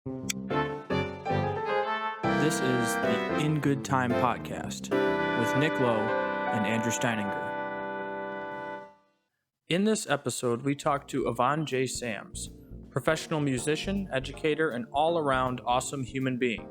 This is the In Good Time podcast with Nick Lowe and Andrew Steininger. In this episode, we talk to Evon J Sams, professional musician, educator, and all-around awesome human being.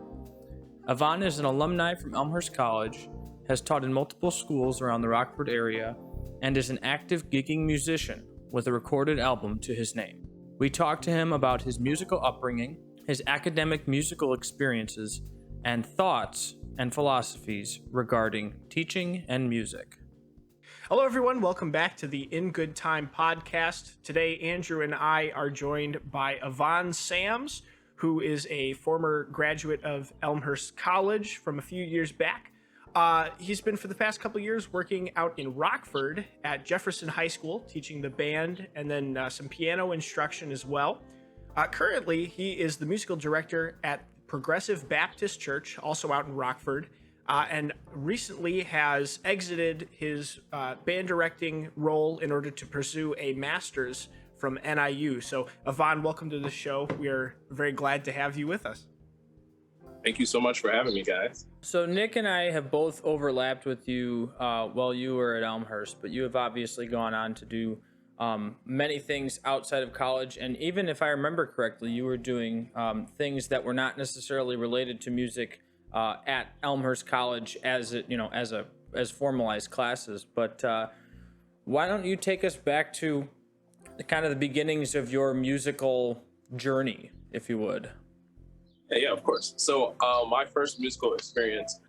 Evon is an alumni from Elmhurst College, has taught in multiple schools around the Rockford area, and is an active gigging musician with a recorded album to his name. We talk to him about his musical upbringing, his academic musical experiences, and thoughts and philosophies regarding teaching and music. Hello, everyone. Welcome back to the In Good Time podcast. Today, Andrew and I are joined by Evon Sams, who is a former graduate of Elmhurst College from a few years back. He's been for the past couple years working out in Rockford at Jefferson High School, teaching the band and then some piano instruction as well. Currently, he is the musical director at Progressive Baptist Church, also out in Rockford, and recently has exited his band directing role in order to pursue a master's from NIU. So, Evon, welcome to the show. We are very glad to have you with us. Thank you so much for having me, guys. So Nick and I have both overlapped with you while you were at Elmhurst, but you have obviously gone on to do many things outside of college, and even if I remember correctly, you were doing things that were not necessarily related to music at Elmhurst College as formalized classes. But why don't you take us back to the beginnings of your musical journey, if you would? Yeah, of course. So my first musical experience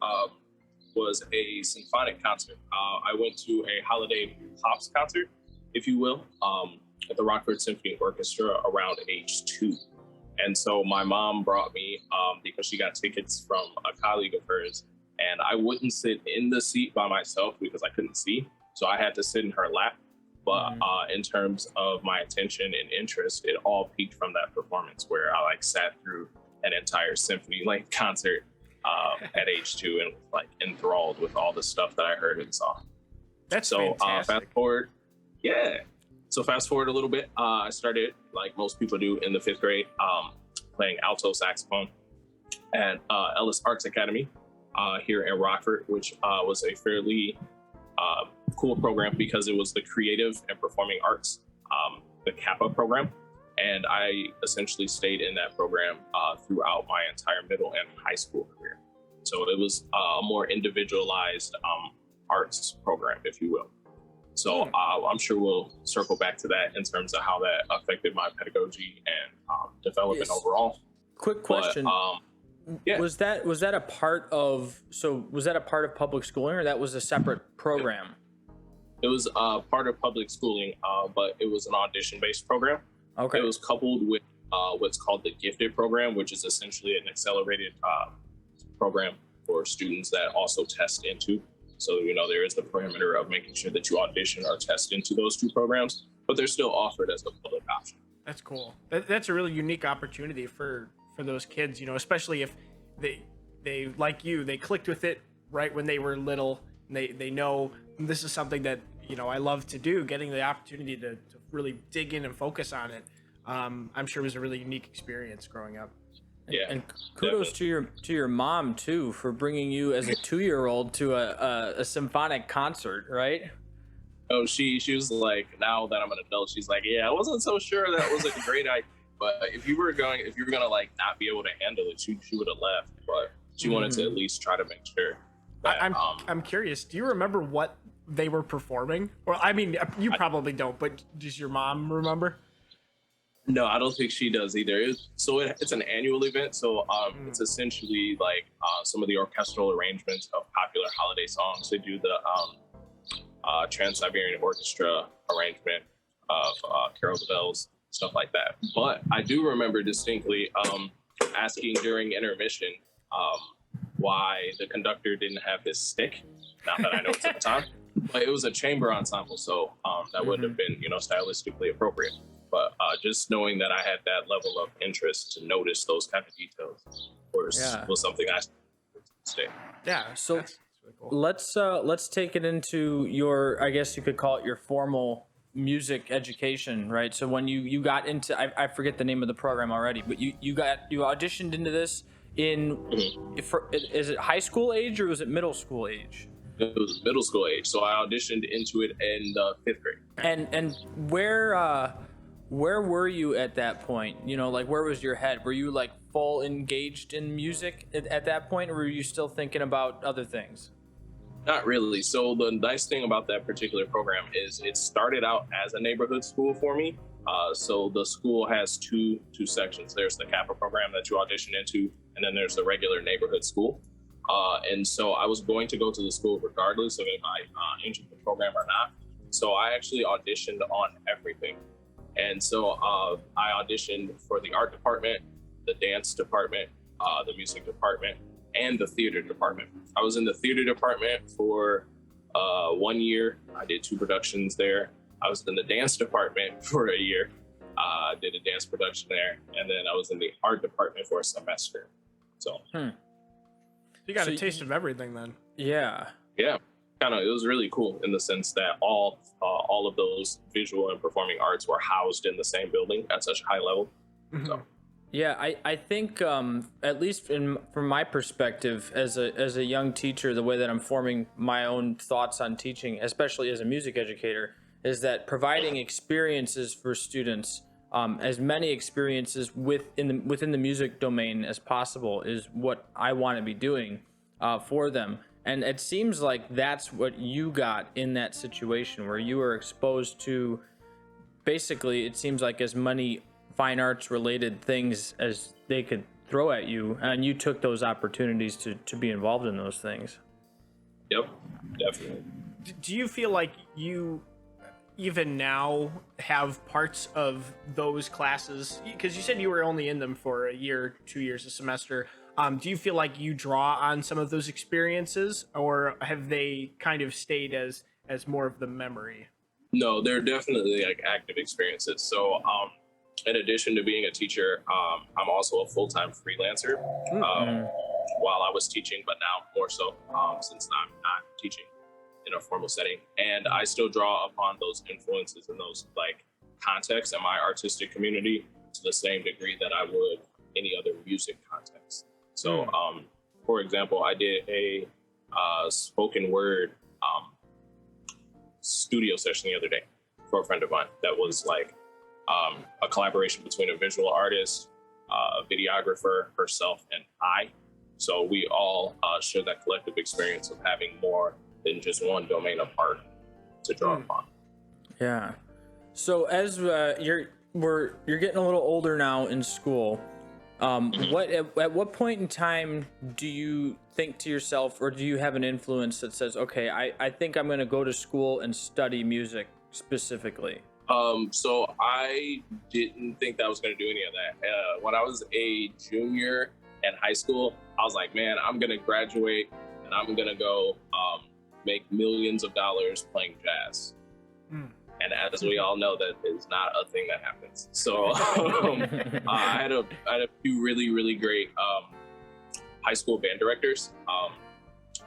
was a symphonic concert. I went to a holiday pops concert, if you will, at the Rockford Symphony Orchestra around age 2. And so my mom brought me because she got tickets from a colleague of hers, and I wouldn't sit in the seat by myself because I couldn't see. So I had to sit in her lap. But in terms of my attention and interest, it all peaked from that performance where I sat through an entire symphony-length concert at age 2 and was enthralled with all the stuff that I heard and saw. That's fantastic. Fast forward. Yeah. So fast forward a little bit. I started, like most people do, in the 5th grade, playing alto saxophone at Ellis Arts Academy here in Rockford, which was a fairly cool program because it was the creative and performing arts, the Kappa program. And I essentially stayed in that program throughout my entire middle and high school career. So it was a more individualized arts program, if you will. So I'm sure we'll circle back to that in terms of how that affected my pedagogy and development overall. Quick question. Yeah. Was that a part of public schooling, or that was a separate program? It was part of public schooling, but it was an audition-based program. Okay. It was coupled with what's called the Gifted program, which is essentially an accelerated program for students that also test into. So, there is the perimeter of making sure that you audition or test into those two programs, but they're still offered as a public option. That's cool. That's a really unique opportunity for those kids, especially if they like you, they clicked with it right when they were little. And they know this is something that, I love to do. Getting the opportunity to really dig in and focus on it, I'm sure was a really unique experience growing up. Yeah, and kudos to your mom too for bringing you as a 2-year-old to a symphonic concert, right? Oh, she was like, now that I'm an adult, she's like, yeah, I wasn't so sure that was a great idea, but if you were gonna not be able to handle it, she would have left. But she wanted to at least try to make sure. That, I'm curious. Do you remember what they were performing? Or I mean, you probably don't, but does your mom remember? No, I don't think she does either. It's an annual event, so it's essentially some of the orchestral arrangements of popular holiday songs. They do the Trans-Siberian Orchestra arrangement of Carol the Bells, stuff like that. But I do remember distinctly asking during intermission why the conductor didn't have his stick. Not that I know it's at the time, but it was a chamber ensemble, so that wouldn't have been stylistically appropriate. But just knowing that I had that level of interest to notice those kind of details was something I stay. Yeah. So really cool. Let's take it into your, I guess you could call it your formal music education, right? So when you got into, I forget the name of the program already, but you auditioned into this in, is it high school age or was it middle school age? It was middle school age, so I auditioned into it in the 5th grade. And where were you at that point? You know, like where was your head? Were you like full engaged in music at that point, or were you still thinking about other things? Not really. So the nice thing about that particular program is it started out as a neighborhood school for me. So the school has two sections. There's the Kappa program that you audition into, and then there's the regular neighborhood school. And so I was going to go to the school regardless of if I entered the program or not. So I actually auditioned on everything. And so I auditioned for the art department, the dance department, the music department, and the theater department. I was in the theater department for 1 year. I did 2 productions there. I was in the dance department for a year. I did a dance production there. And then I was in the art department for a semester. So. You got a taste of everything then. Yeah. Yeah. Kind of. It was really cool in the sense that all of those visual and performing arts were housed in the same building at such a high level. So. Yeah, I think at least from my perspective as a young teacher, the way that I'm forming my own thoughts on teaching, especially as a music educator, is that providing experiences for students, as many experiences within the music domain as possible, is what I want to be doing for them. And it seems like that's what you got in that situation, where you were exposed to basically, it seems like, as many fine arts related things as they could throw at you, and you took those opportunities to be involved in those things. Yep, definitely. Do you feel like you even now have parts of those classes, because you said you were only in them for a year, 2 years, a semester, do you feel like you draw on some of those experiences, or have they kind of stayed as more of the memory? No, they're definitely like active experiences. So in addition to being a teacher, I'm also a full-time freelancer while I was teaching, but now more so since I'm not teaching in a formal setting. And I still draw upon those influences and those like contexts in my artistic community to the same degree that I would any other music context. So, for example, I did a spoken word studio session the other day for a friend of mine that was like a collaboration between a visual artist, a videographer, herself, and I. So we all share that collective experience of having more than just one domain of art to draw upon. Yeah. So as you're getting a little older now in school, at what point in time do you think to yourself, or do you have an influence that says, okay, I think I'm going to go to school and study music specifically? So I didn't think that I was going to do any of that. When I was a junior in high school, I was like, man, I'm going to graduate and I'm going to go make millions of dollars playing jazz. And as we all know, that is not a thing that happens. So I had a few really, really great high school band directors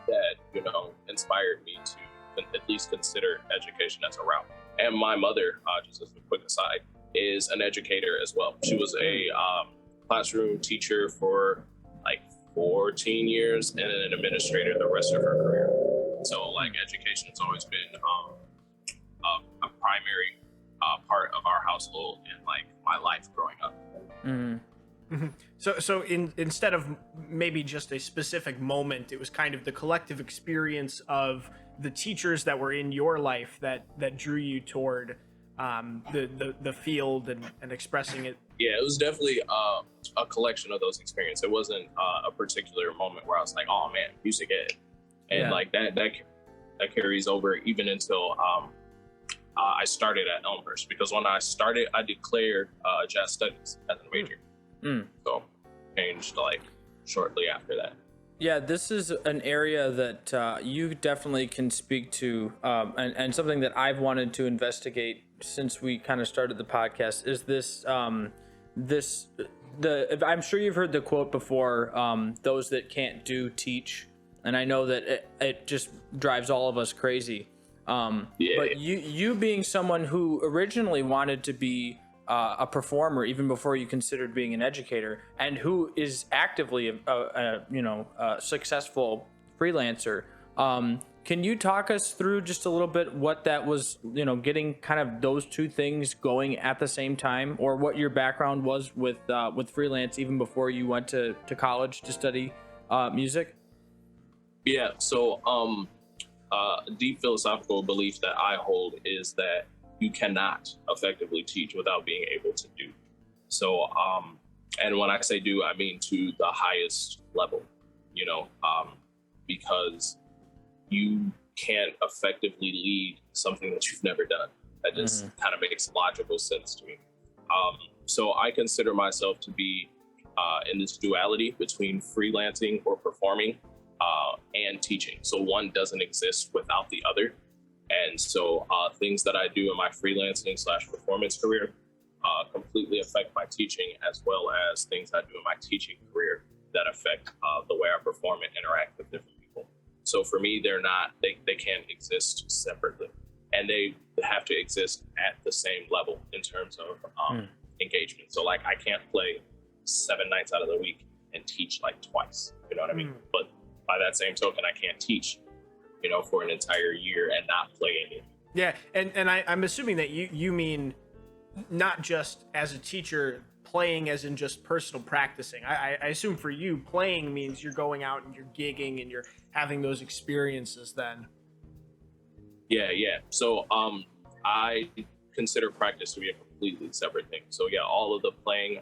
that, you know, inspired me to at least consider education as a route. And my mother, just as a quick aside, is an educator as well. She was a classroom teacher for like 14 years and an administrator the rest of her career. So like education has always been a primary part of our household and like my life growing up. So instead of maybe just a specific moment, it was kind of the collective experience of the teachers that were in your life that drew you toward the field and expressing it. Yeah, it was definitely a collection of those experiences. It wasn't a particular moment where I was like, oh man, music ed. And like that carries over even until I started at Elmhurst, because when I started, I declared jazz studies as a major. So changed like shortly after that. Yeah, this is an area that you definitely can speak to, and something that I've wanted to investigate since we kind of started the podcast is this. I'm sure you've heard the quote before, those that can't do teach. And I know that it just drives all of us crazy. But you being someone who originally wanted to be a performer even before you considered being an educator, and who is actively a successful freelancer, can you talk us through just a little bit what that was, getting kind of those two things going at the same time, or what your background was with freelance even before you went to college to study music? Yeah, so a deep philosophical belief that I hold is that you cannot effectively teach without being able to do. So, and when I say do, I mean to the highest level, because you can't effectively lead something that you've never done. That just kind of makes logical sense to me. So I consider myself to be in this duality between freelancing or performing and teaching. So one doesn't exist without the other. And so things that I do in my freelancing / performance career completely affect my teaching, as well as things I do in my teaching career that affect the way I perform and interact with different people. So for me, they can't exist separately, and they have to exist at the same level in terms of engagement. So like I can't play 7 nights out of the week and teach like twice, you know what I mean? But by that same token, I can't teach, for an entire year and not play any. Yeah, and I'm assuming that you mean not just as a teacher playing as in just personal practicing. I assume for you, playing means you're going out and you're gigging and you're having those experiences then. Yeah. So I consider practice to be a completely separate thing. So yeah, all of the playing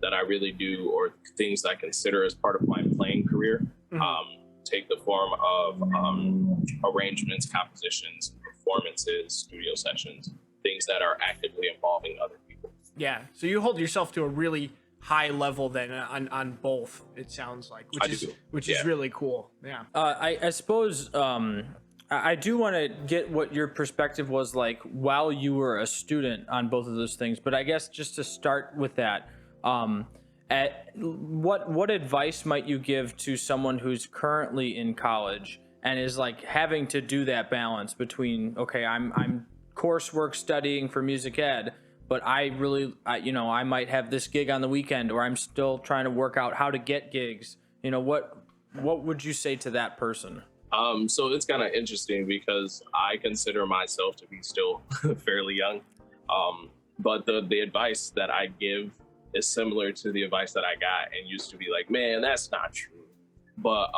that I really do, or things I consider as part of my playing career, take the form of arrangements, compositions, performances, studio sessions, things that are actively involving other people. Yeah, so you hold yourself to a really high level then on both, it sounds like, which is really cool. Yeah. I suppose I do want to get what your perspective was like while you were a student on both of those things, but I guess just to start with that, what advice might you give to someone who's currently in college and is like having to do that balance between, okay, I'm coursework studying for music ed, but I might have this gig on the weekend, or I'm still trying to work out how to get gigs. What would you say to that person? So it's kind of interesting because I consider myself to be still fairly young. But the advice that I give is similar to the advice that I got and used to be like, man, that's not true. But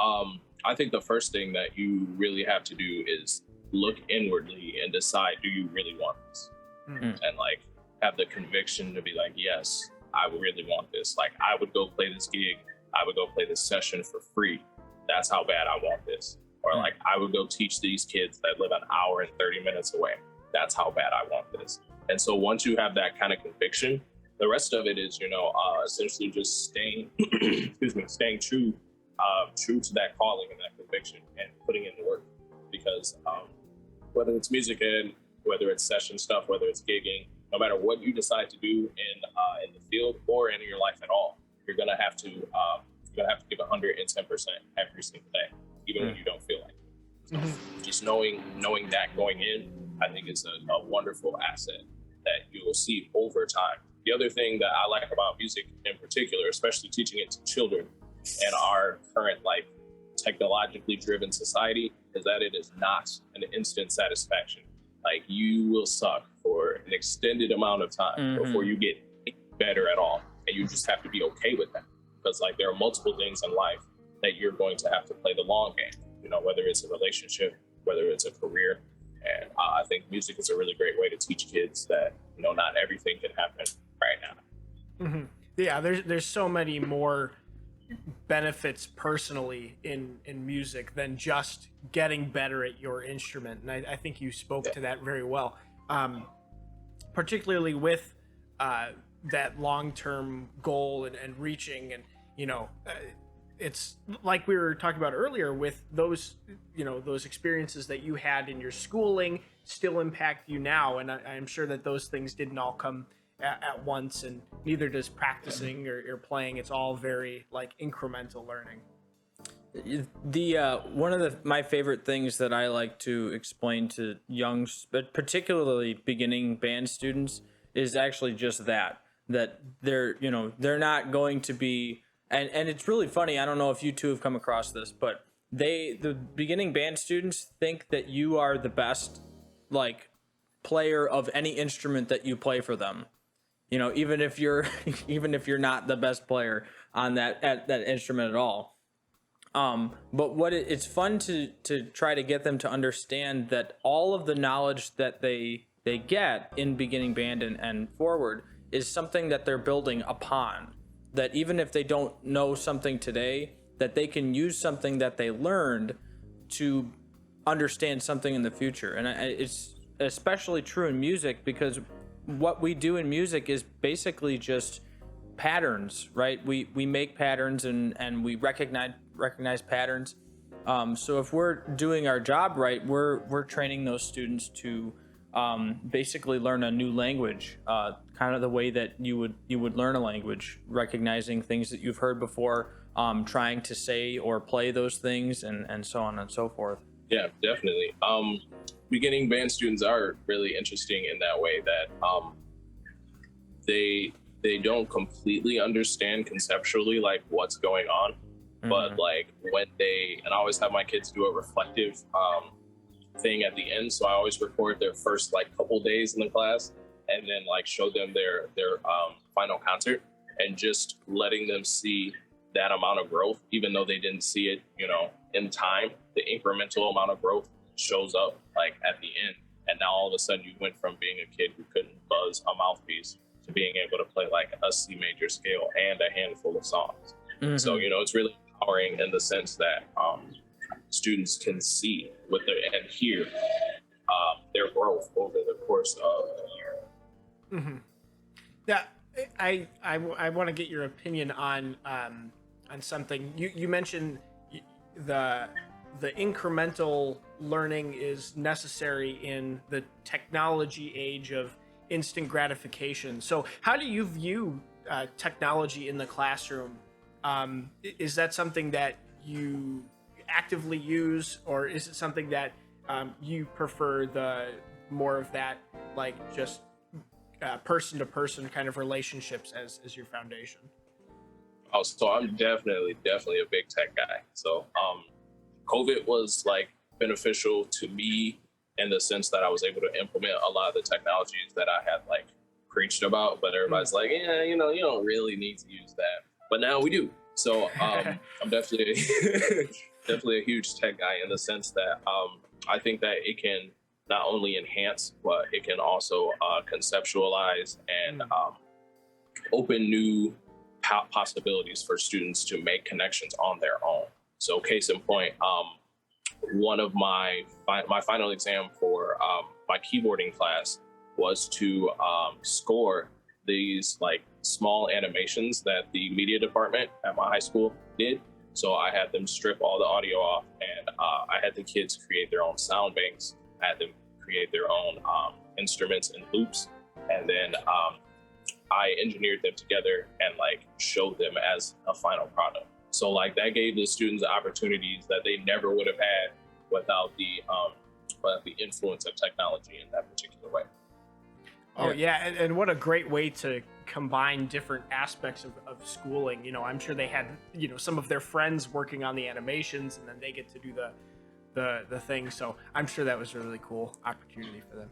I think the first thing that you really have to do is look inwardly and decide, do you really want this? And like have the conviction to be like, yes, I really want this. Like I would go play this gig. I would go play this session for free. That's how bad I want this. Or like I would go teach these kids that live an hour and 30 minutes away. That's how bad I want this. And so once you have that kind of conviction, the rest of it is, essentially just staying true to that calling and that conviction and putting in the work. Because whether it's music ed, whether it's session stuff, whether it's gigging, no matter what you decide to do in the field or in your life at all, you're gonna have to give 110% every single day, even when you don't feel like it. So just knowing that going in, I think is a wonderful asset that you will see over time. The other thing that I like about music in particular, especially teaching it to children in our current technologically driven society, is that it is not an instant satisfaction. Like you will suck for an extended amount of time before you get better at all. And you just have to be okay with that. Because there are multiple things in life that you're going to have to play the long game, whether it's a relationship, whether it's a career. And I think music is a really great way to teach kids that, not everything can happen right now. Yeah, there's so many more benefits personally in music than just getting better at your instrument. And I think you spoke to that very well, particularly with that long-term goal and reaching. And, it's like we were talking about earlier with those, those experiences that you had in your schooling still impact you now. And I'm sure that those things didn't all come at once, and neither does practicing or playing. It's all very incremental learning. The one of my favorite things that I like to explain to young, but particularly beginning band students, is actually just that they're not going to be, and it's really funny. I don't know if you two have come across this, but the beginning band students think that you are the best like player of any instrument that you play for them. Even if you're not the best player on that instrument at all. But it's fun to try to get them to understand that all of the knowledge that they get in beginning band and forward is something that they're building upon. That even if they don't know something today, that they can use something that they learned to understand something in the future. And it's especially true in music, because what we do in music is basically just patterns, right? We make patterns and we recognize patterns. So if we're doing our job right, we're training those students to basically learn a new language, kind of the way that you would learn a language, recognizing things that you've heard before, trying to say or play those things, and so on and so forth. Yeah, definitely. Beginning band students are really interesting in that way that they don't completely understand conceptually like what's going on, but like when and I always have my kids do a reflective thing at the end, so I always record their first like couple days in the class and then like show them their final concert, and just letting them see that amount of growth, even though they didn't see it in time. The incremental amount of growth shows up like at the end, and now all of a sudden you went from being a kid who couldn't buzz a mouthpiece to being able to play like a C major scale and a handful of songs. So it's really empowering in the sense that students can see and hear their growth over the course of a year. Yeah, I want to get your opinion on something. You mentioned the incremental learning is necessary in the technology age of instant gratification. So how do you view technology in the classroom? Is that something that you actively use, or is it something that you prefer the more of that like just person to person kind of relationships as your foundation? Oh, so I'm definitely a big tech guy. So COVID was like beneficial to me in the sense that I was able to implement a lot of the technologies that I had like preached about, but everybody's like, yeah, you don't really need to use that. But now we do. So I'm definitely definitely a huge tech guy in the sense that I think that it can not only enhance, but it can also conceptualize and open new possibilities for students to make connections on their own. So case in point, one of my final exam for my keyboarding class was to score these like small animations that the media department at my high school did. So I had them strip all the audio off, and I had the kids create their own sound banks. I had them create their own instruments and loops, and then I engineered them together and like showed them as a final product. So like that gave the students opportunities that they never would have had without the influence of technology in that particular way. Oh yeah, and what a great way to combine different aspects of schooling. I'm sure they had some of their friends working on the animations, and then they get to do the thing. So I'm sure that was a really cool opportunity for them.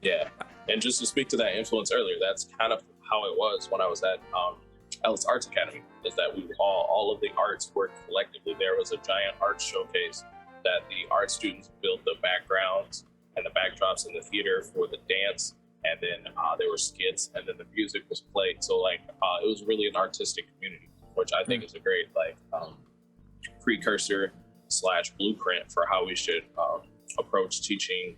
Yeah, and just to speak to that influence earlier, that's kind of how it was when I was at Ellis Arts Academy. Is that we all of the arts worked collectively. There was a giant art showcase that the art students built the backgrounds and the backdrops in the theater for the dance. And then there were skits, and then the music was played. So like it was really an artistic community, which I think is a great like precursor / blueprint for how we should approach teaching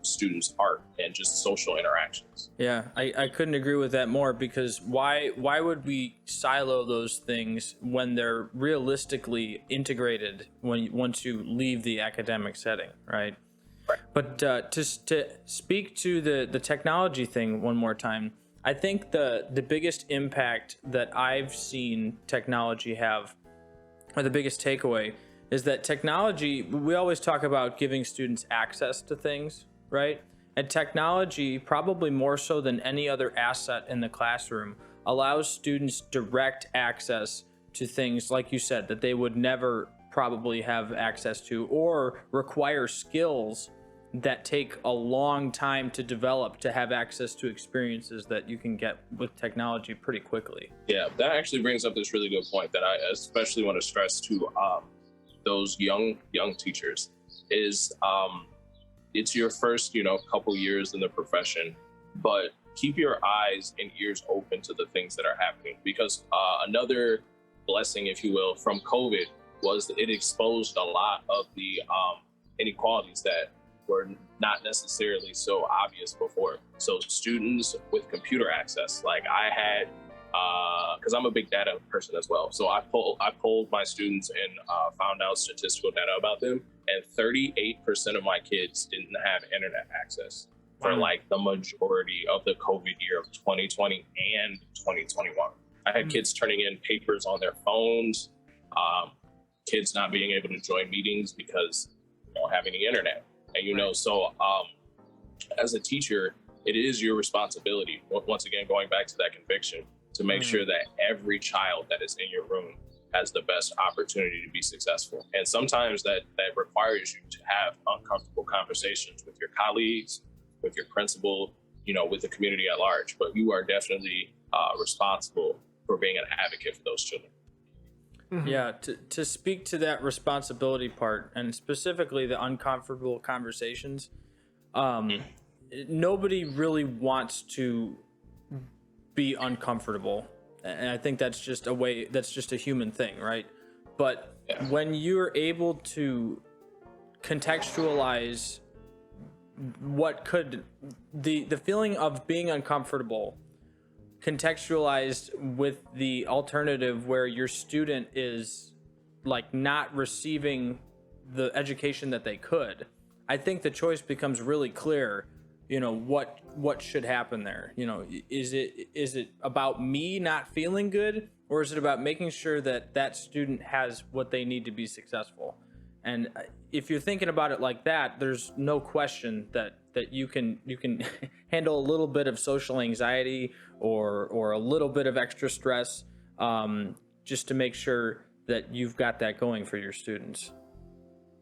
students art and just social interactions. Yeah, I couldn't agree with that more, because why would we silo those things when they're realistically integrated once you leave the academic setting, right? But to speak to the technology thing one more time, I think the biggest impact that I've seen technology have or the biggest takeaway, is that technology, we always talk about giving students access to things, right? And technology, probably more so than any other asset in the classroom, allows students direct access to things, like you said, that they would never probably have access to, or require skills that take a long time to develop to have access to experiences that you can get with technology pretty quickly. Yeah, that actually brings up this really good point that I especially want to stress to those young teachers is it's your first, couple years in the profession, but keep your eyes and ears open to the things that are happening, because another blessing, if you will, from COVID was that it exposed a lot of the inequalities that were not necessarily so obvious before. So students with computer access, like I had, because I'm a big data person as well. So I polled my students and found out statistical data about them, and 38% of my kids didn't have internet access for like the majority of the COVID year of 2020 and 2021. I had kids turning in papers on their phones, kids not being able to join meetings because they don't have any internet. And, so as a teacher, it is your responsibility, once again, going back to that conviction, to make sure that every child that is in your room has the best opportunity to be successful. And sometimes that requires you to have uncomfortable conversations with your colleagues, with your principal, with the community at large. But you are definitely responsible for being an advocate for those children. Mm-hmm. Yeah, to speak to that responsibility part, and specifically the uncomfortable conversations, nobody really wants to be uncomfortable, and I think that's just a human thing, right? But when you're able to contextualize what could the feeling of being uncomfortable contextualized with the alternative where your student is like not receiving the education that they could, I think the choice becomes really clear. What should happen there? Is it about me not feeling good, or is it about making sure that that student has what they need to be successful? And if you're thinking about it like that, there's no question that you can handle a little bit of social anxiety or a little bit of extra stress, just to make sure that you've got that going for your students.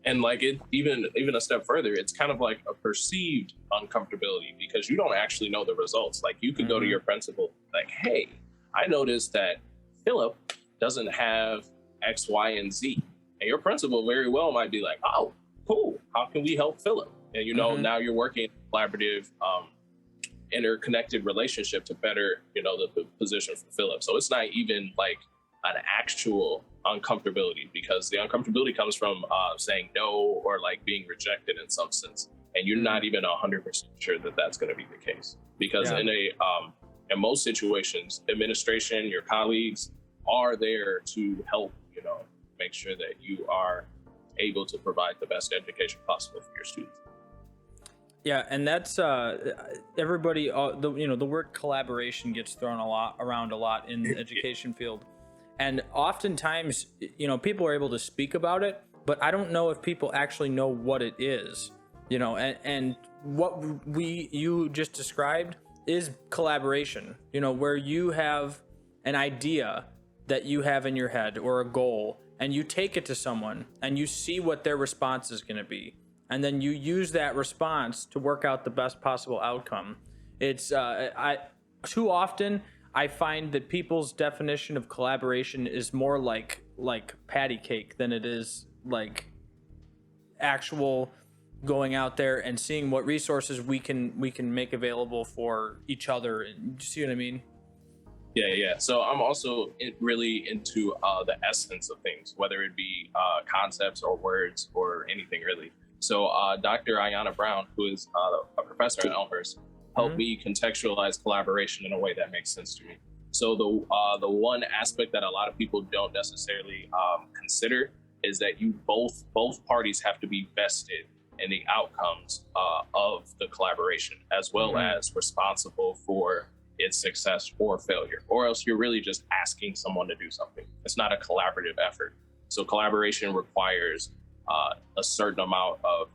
And like it, even a step further, it's kind of like a perceived uncomfortability because you don't actually know the results. Like you could go to your principal, like, hey, I noticed that Philip doesn't have X, Y, and Z. And your principal very well might be like, oh, cool. How can we help Philip? And, now you're working in a collaborative, interconnected relationship to better, the position for Philip. So it's not even like an actual uncomfortability, because the uncomfortability comes from saying no or like being rejected in some sense. And you're not even 100% sure that that's going to be the case, because in most situations, administration, your colleagues are there to help, make sure that you are able to provide the best education possible for your students. Yeah, and that's everybody. The word collaboration gets thrown around a lot in the education field, and oftentimes, people are able to speak about it, but I don't know if people actually know what it is. And what you just described is collaboration. Where you have an idea that you have in your head or a goal, and you take it to someone and you see what their response is going to be. And then you use that response to work out the best possible outcome. It's too often I find that people's definition of collaboration is more like patty cake than it is like actual going out there and seeing what resources we can make available for each other. You see what I mean? Yeah. So I'm also really into the essence of things, whether it be concepts or words or anything really. So Dr. Ayanna Brown, who is a professor at Elmhurst, helped me contextualize collaboration in a way that makes sense to me. So the one aspect that a lot of people don't necessarily consider is that both parties have to be vested in the outcomes of the collaboration, as well as responsible for its success or failure, or else you're really just asking someone to do something. It's not a collaborative effort. So collaboration requires a certain amount of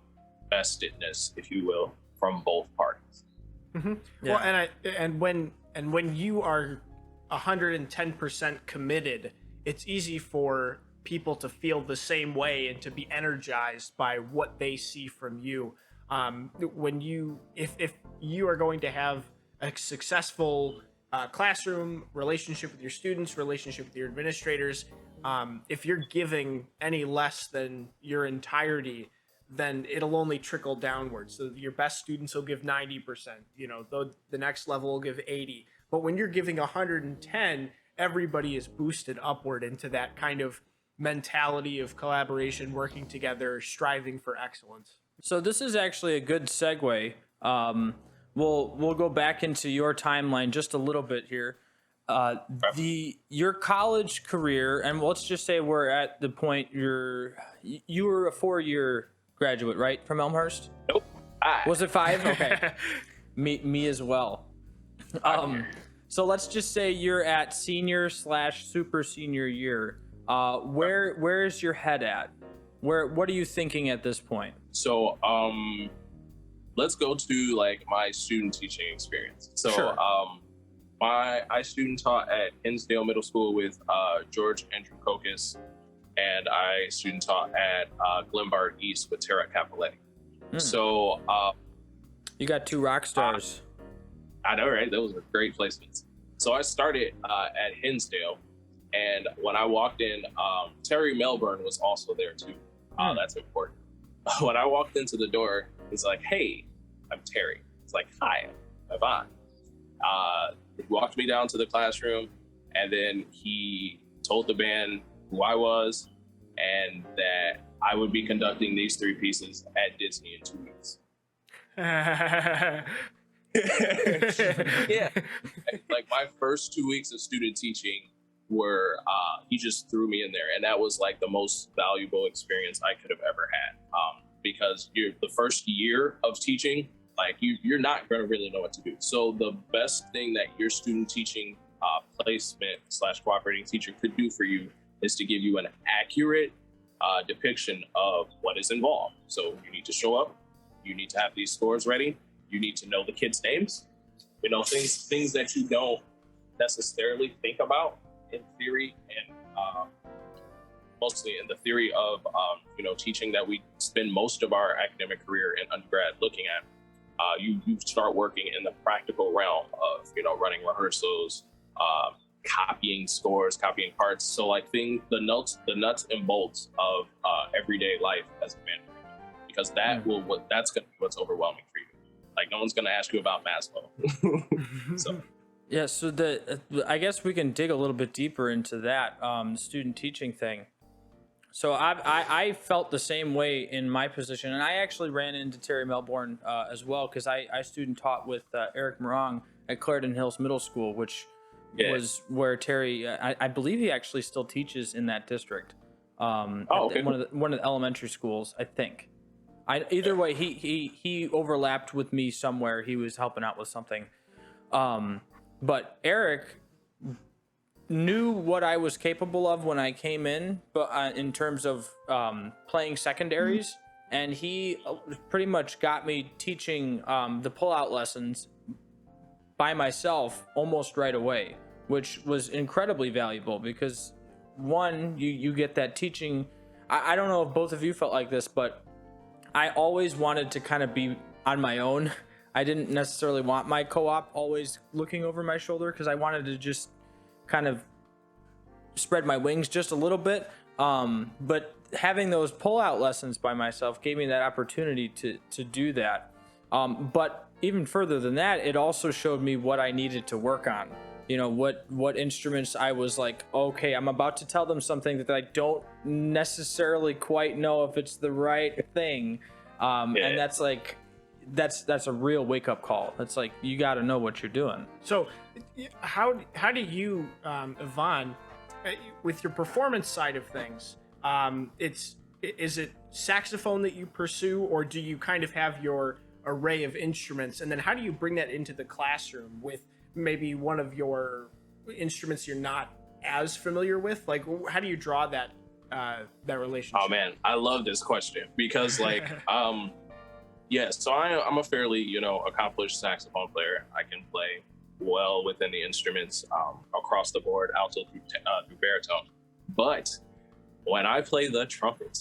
vestedness, if you will, from both parties. Mm-hmm. Yeah. Well, and when you are 110% committed, it's easy for people to feel the same way and to be energized by what they see from you. When you, if you are going to have a successful classroom relationship with your students, relationship with your administrators, if you're giving any less than your entirety, then it'll only trickle downwards. So your best students will give 90%, the next level will give 80. But when you're giving 110, everybody is boosted upward into that kind of mentality of collaboration, working together, striving for excellence. So this is actually a good segue. We'll go back into your timeline just a little bit here. Your college career, and let's just say we're at the point you were a 4-year graduate, right, from Elmhurst? Nope. Was it 5? Okay. me as well. So let's just say you're at senior/super senior year. Where's your head at? What are you thinking at this point? So let's go to like my student teaching experience. So sure. I student taught at Hinsdale Middle School with George Andrew Kokis, and I student taught at Glenbard East with Tara Capoletti. So you got 2 rock stars. I know, right? Those were great placements. So I started at Hinsdale, and when I walked in, Terry Melbourne was also there too. That's important. When I walked into the door, he's like, "Hey, I'm Terry." It's like, "Hi, I'm Evon." He walked me down to the classroom, and then he told the band who I was and that I would be conducting these 3 pieces at Disney in 2 weeks. Yeah. Like my first 2 weeks of student teaching were, he just threw me in there. And that was like the most valuable experience I could have ever had. Because the first year of teaching, like you're not going to really know what to do. So the best thing that your student teaching placement/cooperating teacher could do for you is to give you an accurate depiction of what is involved. So you need to show up, you need to have these scores ready, you need to know the kids' names, things that you don't necessarily think about in theory, and mostly in the theory of teaching that we spend most of our academic career in undergrad looking at. You start working in the practical realm of running rehearsals, copying scores, copying parts. So like the nuts and bolts of everyday life as a manager, because that's gonna be what's overwhelming for you. Like no one's gonna ask you about Maslow. So. Yeah, so I guess we can dig a little bit deeper into that student teaching thing. So I felt the same way in my position, and I actually ran into Terry Melbourne as well, because I student taught with Eric Morong at Clarendon Hills Middle School, which was where Terry, I believe he actually still teaches in that district. Okay. One of the elementary schools, I think. Either way, he overlapped with me somewhere. He was helping out with something. But Eric knew what I was capable of when I came in, but in terms of playing secondaries, and he pretty much got me teaching the pull-out lessons by myself almost right away, which was incredibly valuable because, one, you get that teaching. I don't know if both of you felt like this, but I always wanted to kind of be on my own. I didn't necessarily want my co-op always looking over my shoulder, because I wanted to just kind of spread my wings just a little bit. But having those pull-out lessons by myself gave me that opportunity to do that. But even further than that, it also showed me what I needed to work on. What instruments I was like, okay, I'm about to tell them something that I don't necessarily quite know if it's the right thing. And that's like, that's a real wake-up call. It's like, you got to know what you're doing. So how do you, Evon, with your performance side of things, is it saxophone that you pursue, or do you kind of have your array of instruments, and then how do you bring that into the classroom with maybe one of your instruments you're not as familiar with? Like, how do you draw that that relationship? Oh man, I love this question because like, so I'm a fairly, accomplished saxophone player. I can play well within the instruments across the board, alto through baritone. But when I play the trumpet,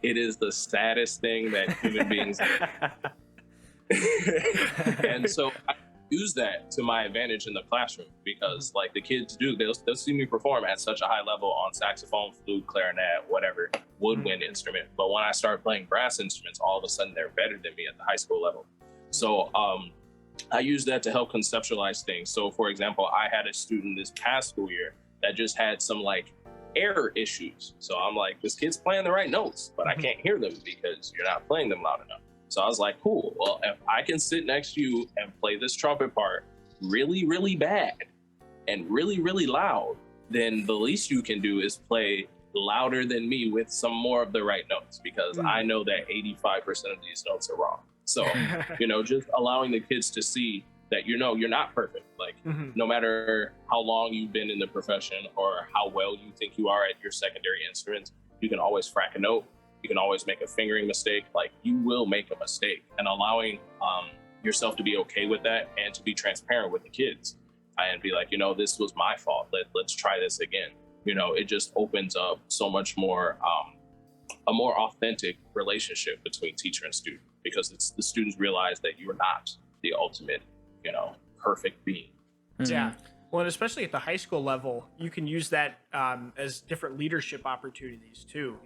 it is the saddest thing that human beings have. And so I use that to my advantage in the classroom because like the kids they'll see me perform at such a high level on saxophone, flute, clarinet, whatever, woodwind instrument. But when I start playing brass instruments, all of a sudden they're better than me at the high school level. So I use that to help conceptualize things. So for example, I had a student this past school year that just had some like error issues. So I'm like, this kid's playing the right notes, but I can't hear them because you're not playing them loud enough. So I was like, cool, well, if I can sit next to you and play this trumpet part really, really bad and really, really loud, then the least you can do is play louder than me with some more of the right notes because I know that 85% of these notes are wrong. So, just allowing the kids to see that, you're not perfect. Like, no matter how long you've been in the profession or how well you think you are at your secondary instruments, you can always frack a note. You can always make a fingering mistake. Like, you will make a mistake, and allowing yourself to be okay with that and to be transparent with the kids and be like, this was my fault. Let's try this again. It just opens up so much more, a more authentic relationship between teacher and student because it's the students realize that you're not the ultimate, perfect being. Yeah. Well, and especially at the high school level, you can use that as different leadership opportunities too.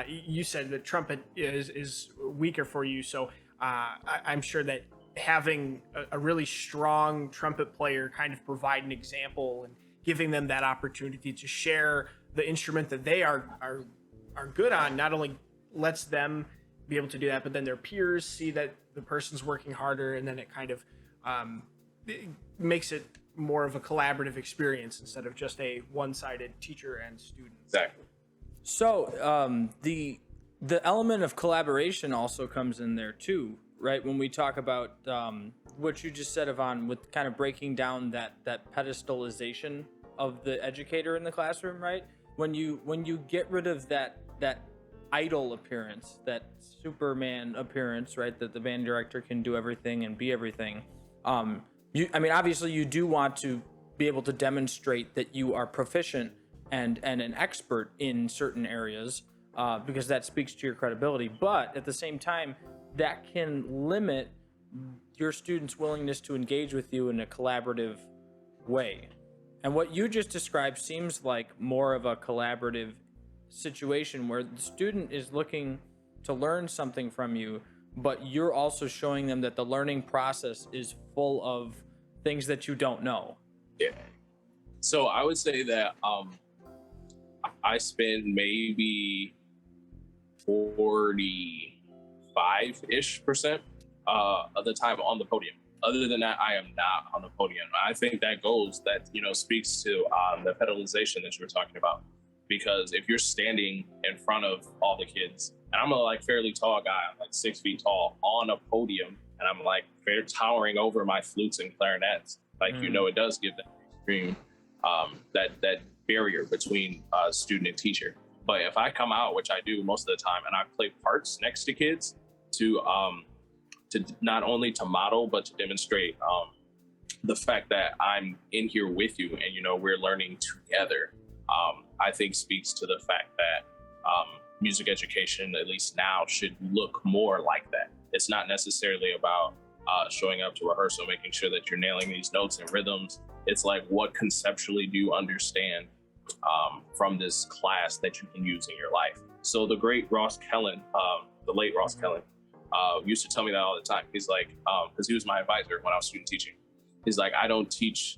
You said the trumpet is weaker for you, so I'm sure that having a really strong trumpet player kind of provide an example and giving them that opportunity to share the instrument that they are good on not only lets them be able to do that, but then their peers see that the person's working harder, and then it kind of it makes it more of a collaborative experience instead of just a one-sided teacher and student. Exactly. So the element of collaboration also comes in there too, right? When we talk about what you just said, Evon, with kind of breaking down that pedestalization of the educator in the classroom, right? When you get rid of that idol appearance, that Superman appearance, right? That the band director can do everything and be everything. Obviously you do want to be able to demonstrate that you are proficient and an expert in certain areas because that speaks to your credibility. But at the same time, that can limit your students' willingness to engage with you in a collaborative way. And what you just described seems like more of a collaborative situation where the student is looking to learn something from you, but you're also showing them that the learning process is full of things that you don't know. Yeah. So I would say that I spend maybe 45-ish% of the time on the podium. Other than that, I am not on the podium. I think that speaks to the pedalization that you were talking about. Because if you're standing in front of all the kids, and I'm a fairly tall guy, I'm 6 feet tall, on a podium, and I'm fair towering over my flutes and clarinets, it does give that extreme that barrier between student and teacher. But if I come out, which I do most of the time, and I play parts next to kids to not only to model but to demonstrate the fact that I'm in here with you and we're learning together, I think speaks to the fact that music education, at least now, should look more like that. It's not necessarily about showing up to rehearsal, making sure that you're nailing these notes and rhythms. It's what conceptually do you understand from this class that you can use in your life? So the great Ross Kellen, the late Ross Kellen, used to tell me that all the time. He's because he was my advisor when I was student teaching. He's I don't teach,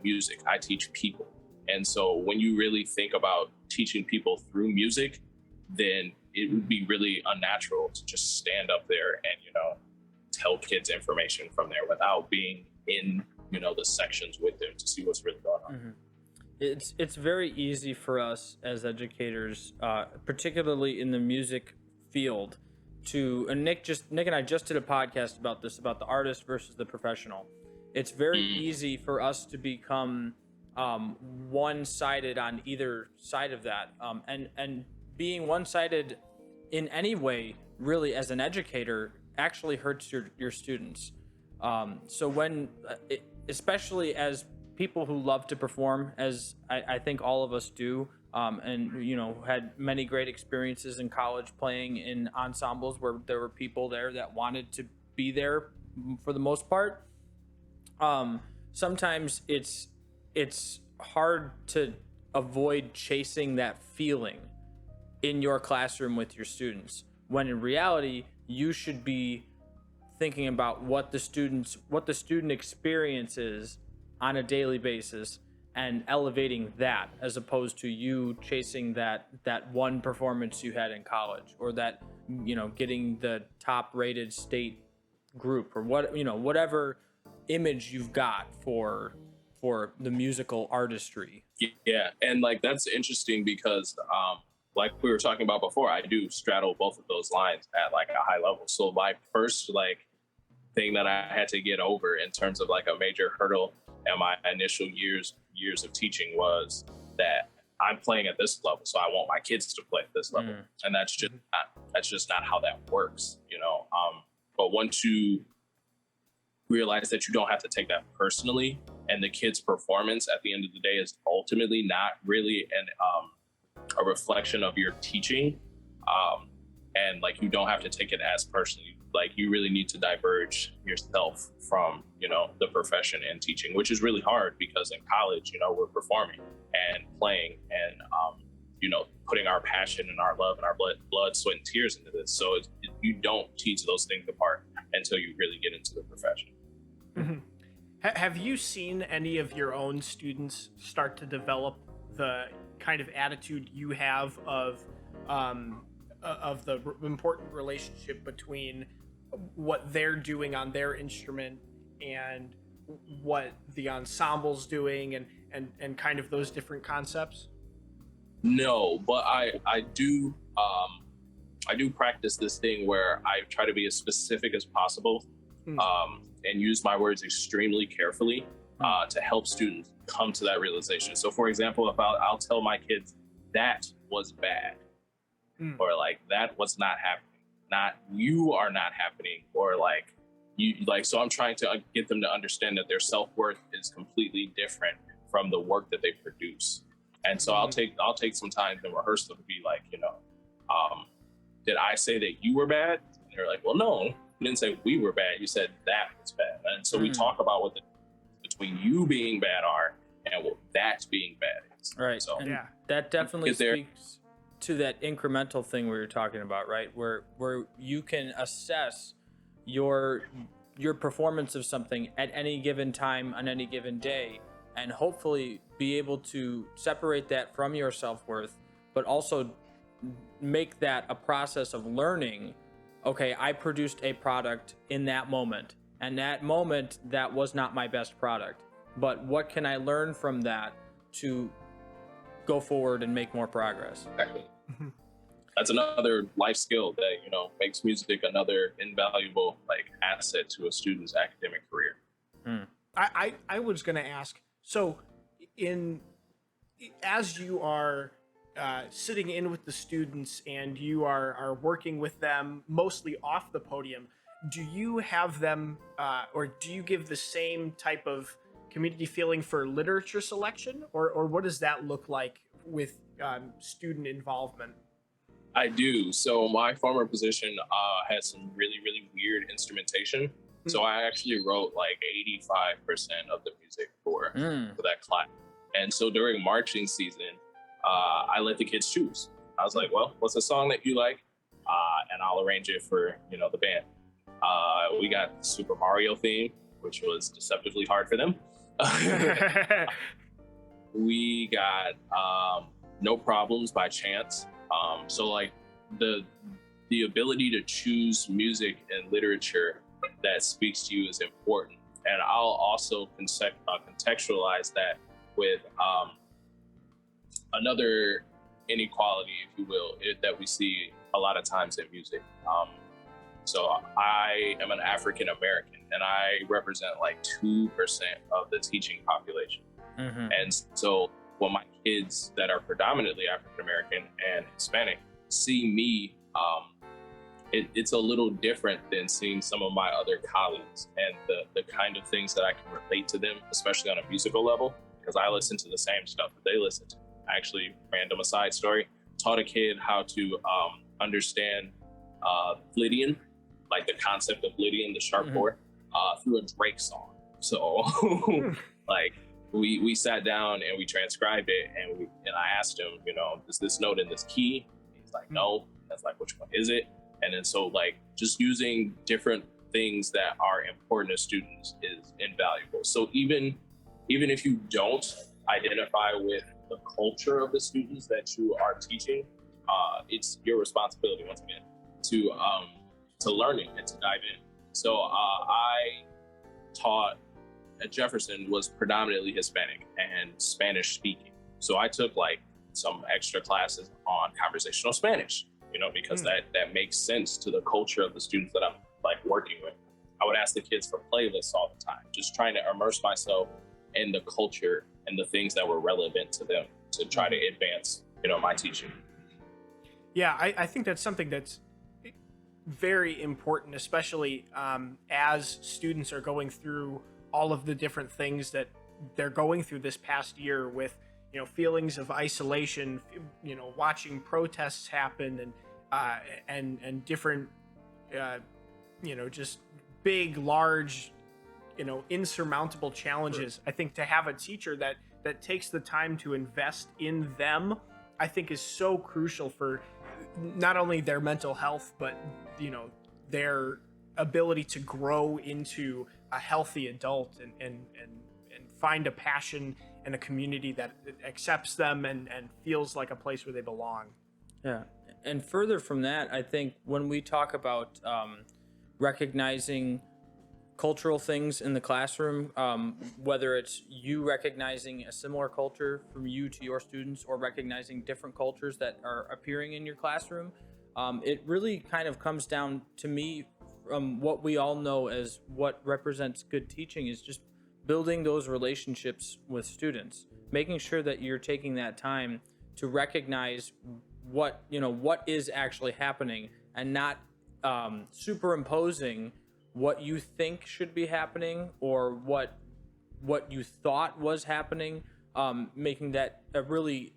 music. I teach people. And so when you really think about teaching people through music, then it would be really unnatural to just stand up there and, tell kids information from there without being in, the sections with them to see what's really going on. Mm-hmm. It's very easy for us as educators, particularly in the music field, and Nick and I just did a podcast about this, about the artist versus the professional. It's very easy for us to become one-sided on either side of that, and being one-sided in any way, really, as an educator, actually hurts your students. So when, especially as people who love to perform, as I think all of us do, and had many great experiences in college playing in ensembles where there were people there that wanted to be there for the most part. Sometimes it's hard to avoid chasing that feeling in your classroom with your students, when in reality you should be thinking about what the student experiences on a daily basis and elevating that, as opposed to you chasing that one performance you had in college, or that getting the top rated state group, or whatever image you've got for the musical artistry. Yeah, and like that's interesting because like we were talking about before, I do straddle both of those lines at like a high level. So my first thing that I had to get over in terms of like a major hurdle in my initial years of teaching was that I'm playing at this level, so I want my kids to play at this level, and that's just not how that works, But once you realize that you don't have to take that personally, and the kid's performance at the end of the day is ultimately not really a reflection of your teaching, and like you don't have to take it as personally. Like you really need to diverge yourself from the profession and teaching, which is really hard because in college we're performing and playing and putting our passion and our love and our blood, sweat, and tears into this. So you don't teach those things apart until you really get into the profession. Mm-hmm. Have you seen any of your own students start to develop the kind of attitude you have of the important relationship between what they're doing on their instrument and what the ensemble's doing, and kind of those different concepts? No, but I do practice this thing where I try to be as specific as possible, and use my words extremely carefully to help students come to that realization. So for example, if I'll tell my kids that was bad, or like that was not happening, not you are not happening, or like you so I'm trying to get them to understand that their self-worth is completely different from the work that they produce. And so I'll take some time in rehearsal to be like, did I say that you were bad? And they're like, well, no, you didn't say we were bad. You said that was bad. And so we talk about what the between you being bad are and what that being bad is. Right. So and that definitely speaks to that incremental thing we were talking about, right? Where you can assess your performance of something at any given time on any given day, and hopefully be able to separate that from your self-worth, but also make that a process of learning. Okay, I produced a product in that moment, and that moment that was not my best product, but what can I learn from that to go forward and make more progress? Exactly. That's another life skill that makes music another invaluable asset to a student's academic career. I was going to ask, so as you are sitting in with the students and you are working with them mostly off the podium, do you have them or do you give the same type of community feeling for literature selection, or what does that look like with student involvement? I do. So my former position had some really, really weird instrumentation. So I actually wrote 85% of the music for that class. And so during marching season, I let the kids choose. I was like, well, what's a song that you like? And I'll arrange it for, the band. We got the Super Mario theme, which was deceptively hard for them. We got No Problems by Chance. So the ability to choose music and literature that speaks to you is important. And I'll also contextualize that with another inequality, if you will, that we see a lot of times in music. So I am an African American, and I represent 2% of the teaching population. And so when my kids that are predominantly African American and Hispanic see me, it's a little different than seeing some of my other colleagues and the kind of things that I can relate to them, especially on a musical level, because I listen to the same stuff that they listen to. Actually, random aside story, taught a kid how to understand Lydian, like the concept of Lydian, the sharp chord, through a Drake song. So like we sat down and we transcribed it, and I asked him, is this note in this key? He's like, no. That's like, which one is it? And then so like just using different things that are important to students is invaluable. So even if you don't identify with the culture of the students that you are teaching, it's your responsibility once again to learning and to dive in. So I taught at Jefferson was predominantly Hispanic and Spanish speaking. So I took like some extra classes on conversational Spanish, because that makes sense to the culture of the students that I'm like working with. I would ask the kids for playlists all the time, just trying to immerse myself in the culture and the things that were relevant to them to try to advance, my teaching. Yeah, I think that's something that's very important, especially as students are going through all of the different things that they're going through this past year with, feelings of isolation, watching protests happen and different, just big, large, insurmountable challenges. Sure. I think to have a teacher that takes the time to invest in them, I think is so crucial for not only their mental health, but, their ability to grow into a healthy adult and find a passion and a community that accepts them and feels like a place where they belong. Yeah. And further from that, I think when we talk about recognizing cultural things in the classroom, whether it's you recognizing a similar culture from you to your students or recognizing different cultures that are appearing in your classroom, it really kind of comes down to me from what we all know as what represents good teaching is just building those relationships with students, making sure that you're taking that time to recognize what is actually happening and not superimposing what you think should be happening or what you thought was happening, making that a really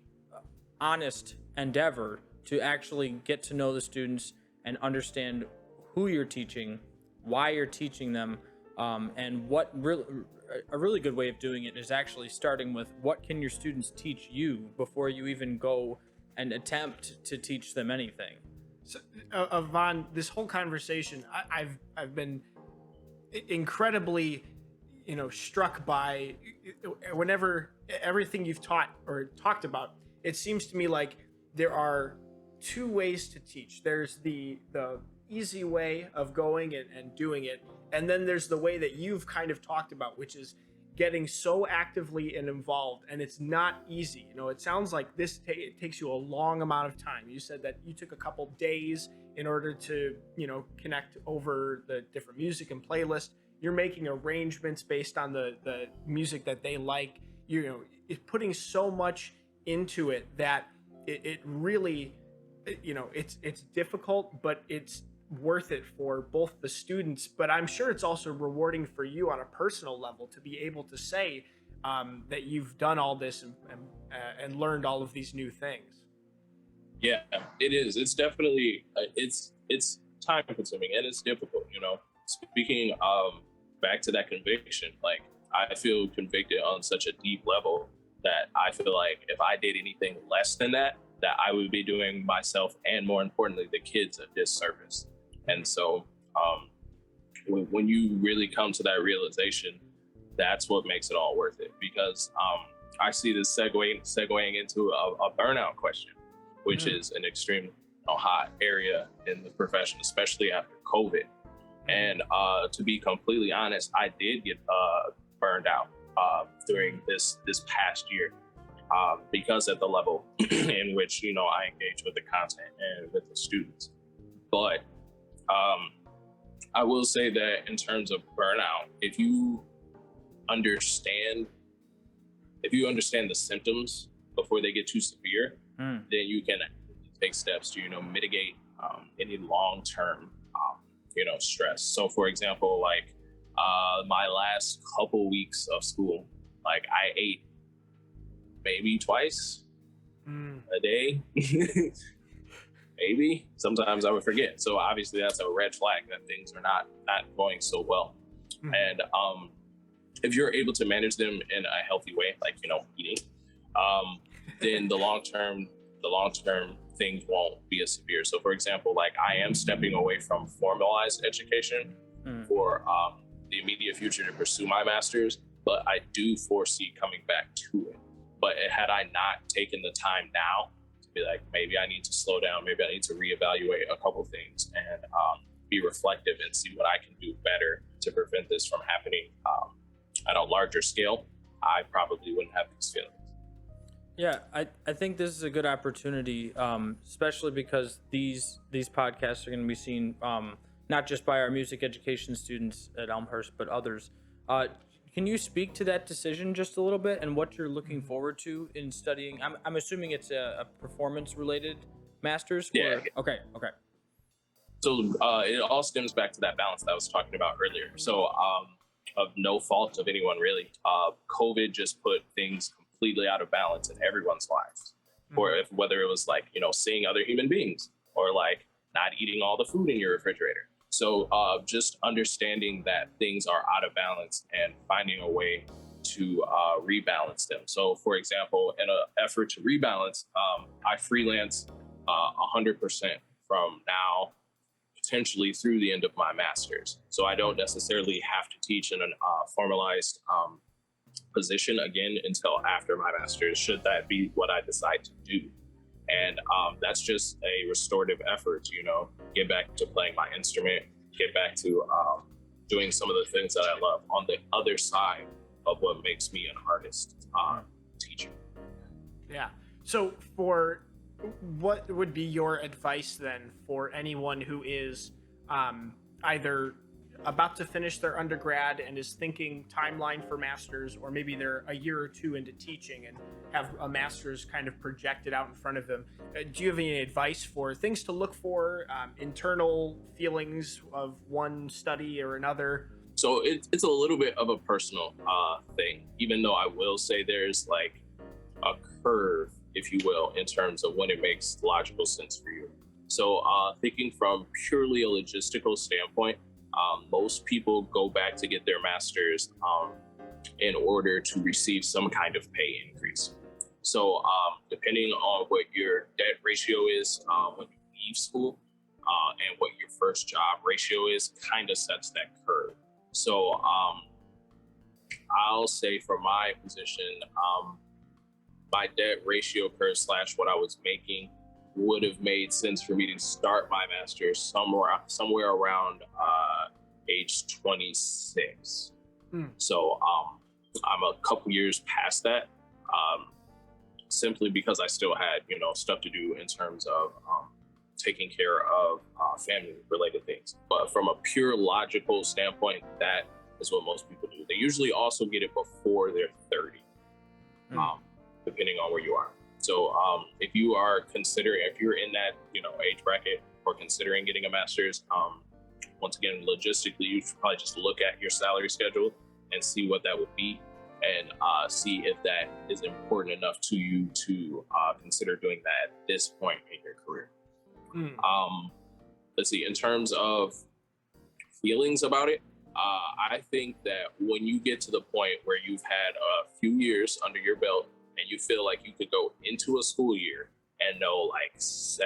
honest endeavor to actually get to know the students and understand who you're teaching, why you're teaching them, and a really good way of doing it is actually starting with what can your students teach you before you even go and attempt to teach them anything. So, Evon, this whole conversation, I've been incredibly, struck by whenever everything you've taught or talked about. It seems to me like there are two ways to teach. There's the easy way of going and doing it, and then there's the way that you've kind of talked about, which is getting so actively and involved, and it's not easy. It sounds like it takes you a long amount of time. You said that you took a couple days in order to, connect over the different music and playlist. You're making arrangements based on the music that they like. It's putting so much into it that it really, it's difficult, but it's worth it for both the students, but I'm sure it's also rewarding for you on a personal level to be able to say that you've done all this and learned all of these new things. Yeah, it is. It's definitely it's time consuming and it's difficult. Speaking back to that conviction, like I feel convicted on such a deep level that I feel like if I did anything less than that I would be doing myself and more importantly the kids a disservice. And so when you really come to that realization, that's what makes it all worth it. Because I see this segueing into a burnout question, which is an extreme hot area in the profession, especially after COVID. And to be completely honest, I did get burned out during this past year because at the level in which, I engage with the content and with the students. But I will say that in terms of burnout, if you understand if you understand the symptoms before they get too severe, then you can take steps to, mitigate any long-term, stress. So for example, like my last couple weeks of school, like I ate maybe twice a day. Maybe sometimes I would forget. So obviously that's a red flag that things are not going so well. And if you're able to manage them in a healthy way, like, eating, then the long-term things won't be as severe. So for example, like I am stepping away from formalized education for the immediate future to pursue my master's, but I do foresee coming back to it. But had I not taken the time now to be like, maybe I need to slow down, maybe I need to reevaluate a couple things and be reflective and see what I can do better to prevent this from happening at a larger scale, I probably wouldn't have these feelings. Yeah, I think this is a good opportunity, especially because these podcasts are going to be seen not just by our music education students at Elmhurst, but others. Can you speak to that decision just a little bit and what you're looking forward to in studying? I'm assuming it's a performance-related master's? Yeah. Okay. So it all stems back to that balance that I was talking about earlier. So of no fault of anyone, really, COVID just put things completely out of balance in everyone's lives. Or whether it was like, seeing other human beings or like not eating all the food in your refrigerator. So just understanding that things are out of balance and finding a way to rebalance them. So for example, in an effort to rebalance, I freelance 100% from now potentially through the end of my master's. So I don't necessarily have to teach in a formalized position again until after my master's, should that be what I decide to do. And that's just a restorative effort to, get back to playing my instrument, get back to doing some of the things that I love on the other side of what makes me an artist, teacher. Yeah. So what would be your advice then for anyone who is either about to finish their undergrad and is thinking timeline for masters, or maybe they're a year or two into teaching and have a master's kind of projected out in front of them? Do you have any advice for things to look for, internal feelings of one study or another? So it's a little bit of a personal thing, even though I will say there's like a curve, if you will, in terms of when it makes logical sense for you. So thinking from purely a logistical standpoint, most people go back to get their master's in order to receive some kind of pay increase. So depending on what your debt ratio is when you leave school and what your first job ratio is, kind of sets that curve. So I'll say for my position, my debt ratio curve / what I was making would have made sense for me to start my master's somewhere around age 26. So I'm a couple years past that, simply because I still had, stuff to do in terms of taking care of family related things. But from a pure logical standpoint, that is what most people do. They usually also get it before they're 30, depending on where you are. So if you are considering, if you're in that, age bracket or considering getting a master's, once again, logistically, you should probably just look at your salary schedule and see what that would be, and see if that is important enough to you to consider doing that at this point in your career. Let's see, in terms of feelings about it, I think that when you get to the point where you've had a few years under your belt and you feel like you could go into a school year and know like 75%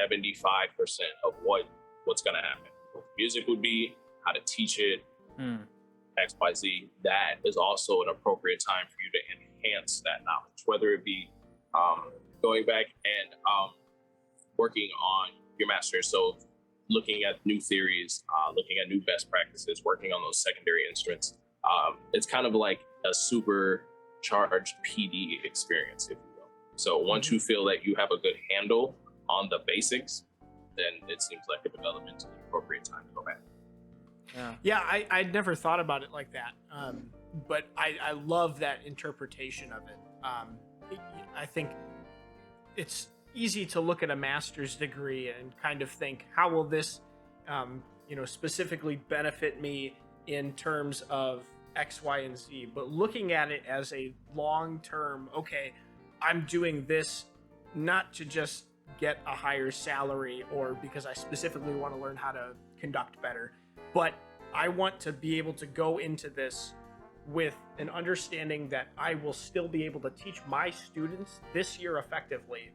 of what's going to happen, what music would be, how to teach it, X, Y, Z, that is also an appropriate time for you to enhance that knowledge, whether it be going back and working on your master's. So looking at new theories, looking at new best practices, working on those secondary instruments. It's kind of like a supercharged PD experience, if you will. So once you feel that you have a good handle on the basics, then it seems like a development to the appropriate time to go back. Yeah, I'd never thought about it like that. But I love that interpretation of it. I think it's easy to look at a master's degree and kind of think, how will this, specifically benefit me in terms of X, Y, and Z? But looking at it as a long-term, okay, I'm doing this not to just get a higher salary or because I specifically want to learn how to conduct better, but I want to be able to go into this with an understanding that I will still be able to teach my students this year effectively,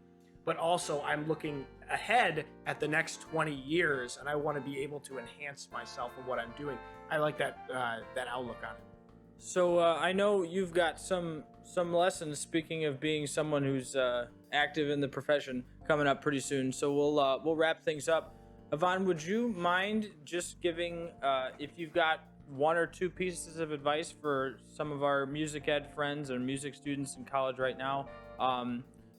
but also I'm looking ahead at the next 20 years and I want to be able to enhance myself in what I'm doing. I like that outlook on it. So I know you've got some lessons, speaking of being someone who's active in the profession, coming up pretty soon. So we'll wrap things up. Evon, would you mind just giving, if you've got one or two pieces of advice for some of our music ed friends and music students in college right now?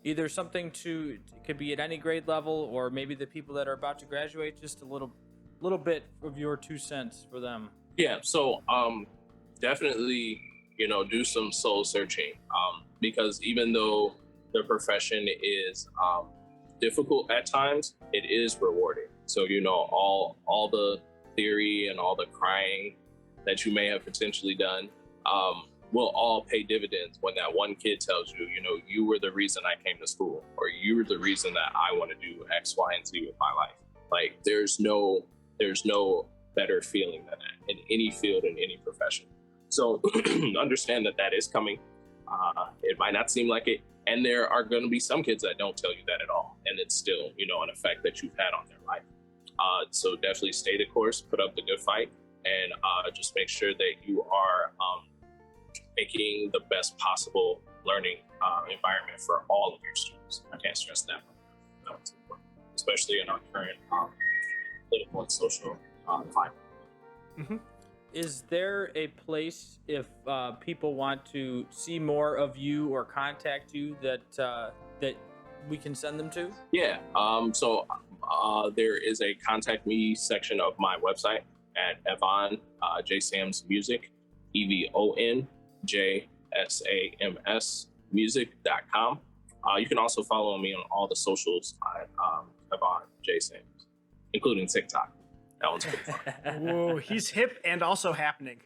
Either something it could be at any grade level, or maybe the people that are about to graduate, just a little bit of your 2 cents for them. Yeah, so definitely, do some soul searching, because even though the profession is difficult at times, it is rewarding. So, all the theory and all the crying that you may have potentially done will all pay dividends when that one kid tells you, you were the reason I came to school, or you were the reason that I want to do X, Y, and Z with my life. Like, there's no better feeling than that in any field, in any profession. So understand that is coming. It might not seem like it. And there are going to be some kids that don't tell you that at all. And it's still, an effect that you've had on their life. So definitely stay the course, put up the good fight, and just make sure that you are making the best possible learning environment for all of your students. I can't stress that. That's important, especially in our current political and social climate. Mm-hmm. Is there a place, if people want to see more of you or contact you, that we can send them to? Yeah. So there is a contact me section of my website at Evon J Sams Music, EVON J SAMS music.com. You can also follow me on all the socials at Evon J Sams, including TikTok. That one's pretty fun. Whoa, he's hip and also happening.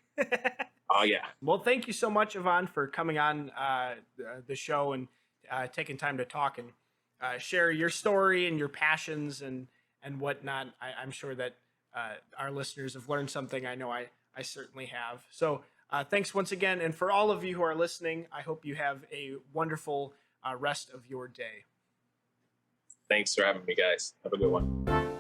Oh, yeah. Well, thank you so much, Evon, for coming on the show and taking time to talk and share your story and your passions and whatnot. I'm sure that our listeners have learned something. I know I certainly have. So thanks once again. And for all of you who are listening, I hope you have a wonderful rest of your day. Thanks for having me, guys. Have a good one.